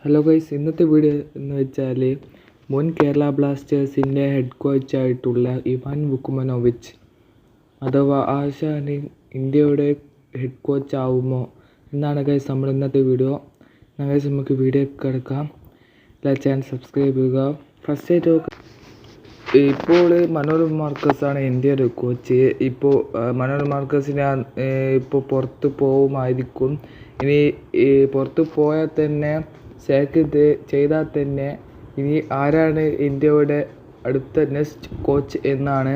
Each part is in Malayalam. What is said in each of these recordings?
ഹലോ ഗൈസ്, ഇന്നത്തെ വീഡിയോ എന്ന് വെച്ചാൽ മുൻ കേരള ബ്ലാസ്റ്റേഴ്സിൻ്റെ ഹെഡ് കോച്ചായിട്ടുള്ള ഇവാൻ വുക്കുമനോവിച്ച് അഥവാ ആശാന് ഇന്ത്യയുടെ ഹെഡ് കോച്ച് ആവുമോ എന്നാണ് ഗൈസ് നമ്മൾ ഇന്നത്തെ വീഡിയോ. ഗൈസ്, നമുക്ക് വീഡിയോ കിടക്കാം. ചാനൽ സബ്സ്ക്രൈബ് ചെയ്യുക. ഫസ്റ്റ് ആയിട്ട് ഇപ്പോൾ മനോരമ മാർക്കസാണ് ഇന്ത്യയുടെ കോച്ച്. ഇപ്പോൾ മനോരമ മാർക്കസിനെ ഇപ്പോൾ പുറത്ത് പോവുമായിരിക്കും. ഇനി പുറത്ത് പോയാൽ തന്നെ സാക്ക് ചെയ്താൽ തന്നെ ഇനി ആരാണ് ഇന്ത്യയുടെ അടുത്ത നെക്സ്റ്റ് കോച്ച് എന്നാണ്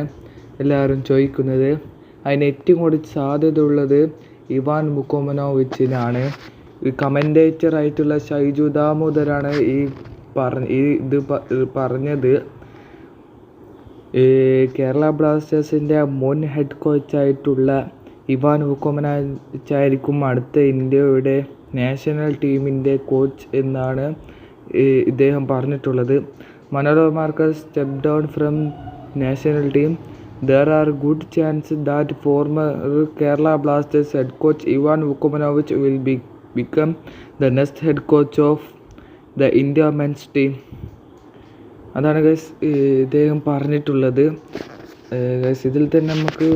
എല്ലാവരും ചോദിക്കുന്നത്. അതിന് ഏറ്റവും കൂടുതൽ സാധ്യതയുള്ളത് ഇവാൻ വുക്കുമനോവിച്ചിനാണ്. കമൻറ്റേറ്റർ ആയിട്ടുള്ള ഷൈജു ദാമോദരാണ് ഇത് പറഞ്ഞത്. കേരള ബ്ലാസ്റ്റേഴ്സിൻ്റെ മുൻ ഹെഡ് കോച്ചായിട്ടുള്ള ഇവാൻ വുക്കുമനോവിച്ചായിരിക്കും അടുത്ത ഇന്ത്യയുടെ നാഷണൽ ടീമിൻ്റെ കോച്ച് എന്നാണ് ഇദ്ദേഹം പറഞ്ഞിട്ടുള്ളത്. Manorama Marcus step down from national team. There are good chances that former Kerala Blasters head coach Ivan Vukumanovich will become the next head coach of the India men's team. അതാണ് ഗൈസ് ഇദ്ദേഹം പറഞ്ഞിട്ടുള്ളത്. ഗൈസ്, ഇതിൽ തന്നെ നമുക്ക്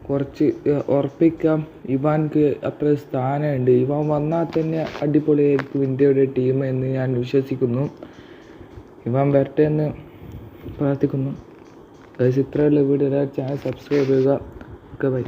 കുറച്ച് ഉറപ്പിക്കാം, ഇവാൻക്ക് അത്ര സ്ഥാനമുണ്ട്. ഇവാൻ വന്നാൽ തന്നെ അടിപൊളിയായിരിക്കും ഇന്ത്യയുടെ ടീം എന്ന് ഞാൻ വിശ്വസിക്കുന്നു. ഇവാൻ വരട്ടെ എന്ന് പ്രാർത്ഥിക്കുന്നു. ഗൈസ്, ഇത്രയുള്ള വീഡിയോ ചാനൽ സബ്സ്ക്രൈബ് ചെയ്യുക. Okay, by.